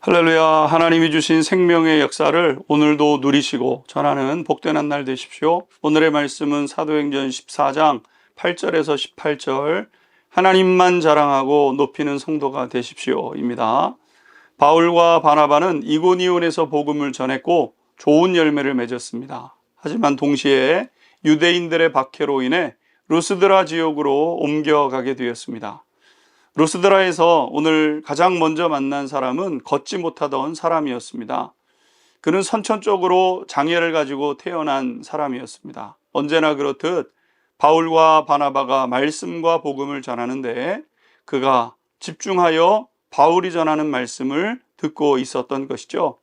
할렐루야. 하나님이 주신 생명의 역사를 오늘도 누리시고 전하는 복된 한 날 되십시오. 오늘의 말씀은 사도행전 14장 8절에서 18절 하나님만 자랑하고 높이는 성도가 되십시오 입니다. 바울과 바나바는 이고니온에서 복음을 전했고 좋은 열매를 맺었습니다. 하지만 동시에 유대인들의 박해로 인해 루스드라 지역으로 옮겨가게 되었습니다. 루스드라에서 오늘 가장 먼저 만난 사람은 걷지 못하던 사람이었습니다. 그는 선천적으로 장애를 가지고 태어난 사람이었습니다. 언제나 그렇듯 바울과 바나바가 말씀과 복음을 전하는데 그가 집중하여 바울이 전하는 말씀을 듣고 있었던 것이죠.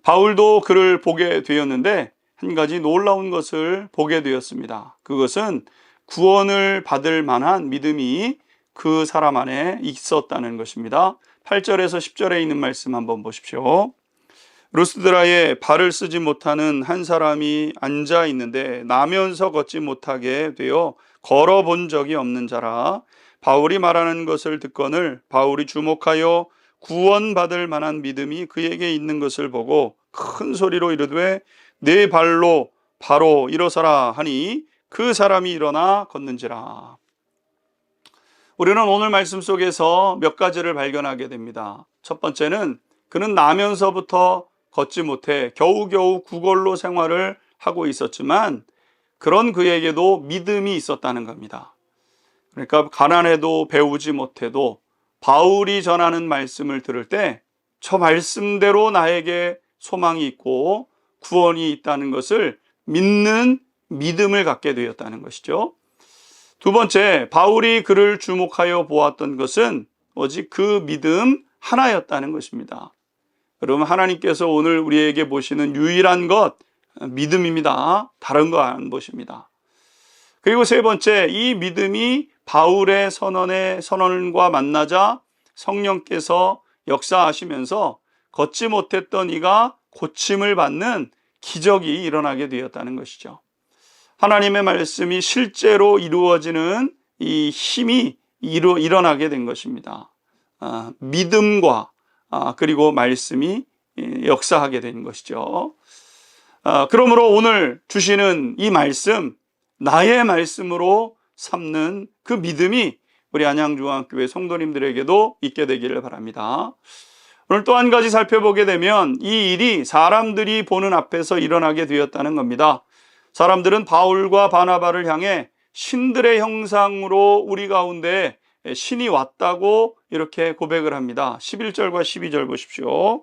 바울도 그를 보게 되었는데 한 가지 놀라운 것을 보게 되었습니다. 그것은 구원을 받을 만한 믿음이 그 사람 안에 있었다는 것입니다. 8절에서 10절에 있는 말씀 한번 보십시오. 루스드라에 발을 쓰지 못하는 한 사람이 앉아 있는데 나면서 걷지 못하게 되어 걸어본 적이 없는 자라. 바울이 말하는 것을 듣거늘 바울이 주목하여 구원받을 만한 믿음이 그에게 있는 것을 보고 큰 소리로 이르되 내 발로 바로 일어서라 하니 그 사람이 일어나 걷는지라. 우리는 오늘 말씀 속에서 몇 가지를 발견하게 됩니다. 첫 번째는 그는 나면서부터 걷지 못해 겨우겨우 구걸로 생활을 하고 있었지만 그런 그에게도 믿음이 있었다는 겁니다. 그러니까 가난해도 배우지 못해도 바울이 전하는 말씀을 들을 때 저 말씀대로 나에게 소망이 있고 구원이 있다는 것을 믿는 믿음을 갖게 되었다는 것이죠. 두 번째, 바울이 그를 주목하여 보았던 것은 오직 그 믿음 하나였다는 것입니다. 여러분, 하나님께서 오늘 우리에게 보시는 유일한 것, 믿음입니다. 다른 거 안 보십니다. 그리고 세 번째, 이 믿음이 바울의 선언과 만나자 성령께서 역사하시면서 걷지 못했던 이가 고침을 받는 기적이 일어나게 되었다는 것이죠. 하나님의 말씀이 실제로 이루어지는 이 힘이 일어나게 된 것입니다. 믿음과 그리고 말씀이 역사하게 된 것이죠. 그러므로 오늘 주시는 이 말씀, 나의 말씀으로 삼는 그 믿음이 우리 안양중앙교회 성도님들에게도 있게 되기를 바랍니다. 오늘 또 한 가지 살펴보게 되면 이 일이 사람들이 보는 앞에서 일어나게 되었다는 겁니다. 사람들은 바울과 바나바를 향해 신들의 형상으로 우리 가운데 신이 왔다고 이렇게 고백을 합니다. 11절과 12절 보십시오.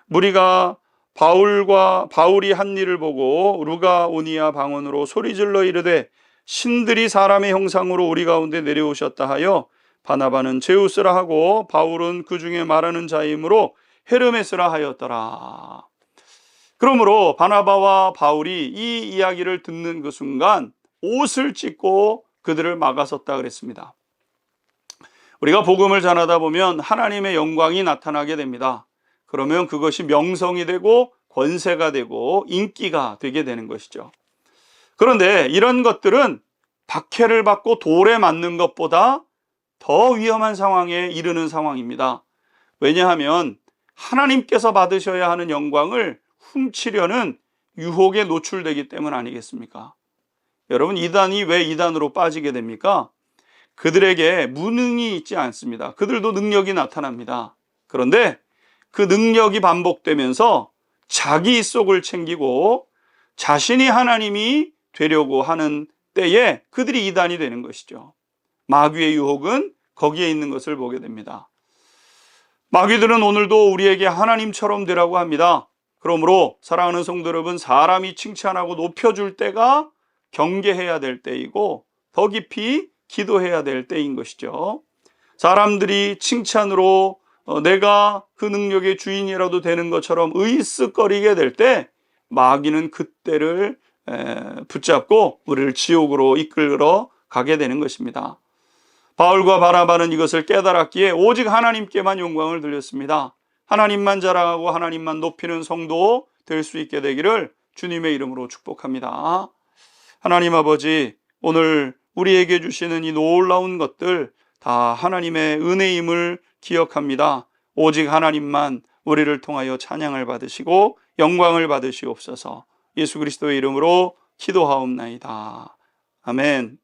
무리가 바울이 한 일을 보고 루가오니아 방언으로 소리질러 이르되 신들이 사람의 형상으로 우리 가운데 내려오셨다 하여 바나바는 제우스라 하고 바울은 그 중에 말하는 자이므로 헤르메스라 하였더라. 그러므로 바나바와 바울이 이 이야기를 듣는 그 순간 옷을 찢고 그들을 막아섰다 그랬습니다. 우리가 복음을 전하다 보면 하나님의 영광이 나타나게 됩니다. 그러면 그것이 명성이 되고 권세가 되고 인기가 되게 되는 것이죠. 그런데 이런 것들은 박해를 받고 돌에 맞는 것보다 더 위험한 상황에 이르는 상황입니다. 왜냐하면 하나님께서 받으셔야 하는 영광을 훔치려는 유혹에 노출되기 때문 아니겠습니까? 여러분, 이단이 왜 이단으로 빠지게 됩니까? 그들에게 무능이 있지 않습니다. 그들도 능력이 나타납니다. 그런데 그 능력이 반복되면서 자기 속을 챙기고 자신이 하나님이 되려고 하는 때에 그들이 이단이 되는 것이죠. 마귀의 유혹은 거기에 있는 것을 보게 됩니다. 마귀들은 오늘도 우리에게 하나님처럼 되라고 합니다. 그러므로 사랑하는 성도 여러분, 사람이 칭찬하고 높여줄 때가 경계해야 될 때이고 더 깊이 기도해야 될 때인 것이죠. 사람들이 칭찬으로 내가 그 능력의 주인이라도 되는 것처럼 의쓱거리게 될 때 마귀는 그때를 붙잡고 우리를 지옥으로 이끌어 가게 되는 것입니다. 바울과 바나바는 이것을 깨달았기에 오직 하나님께만 영광을 돌렸습니다. 하나님만 자랑하고 하나님만 높이는 성도 될 수 있게 되기를 주님의 이름으로 축복합니다. 하나님 아버지, 오늘 우리에게 주시는 이 놀라운 것들 다 하나님의 은혜임을 기억합니다. 오직 하나님만 우리를 통하여 찬양을 받으시고 영광을 받으시옵소서. 예수 그리스도의 이름으로 기도하옵나이다. 아멘.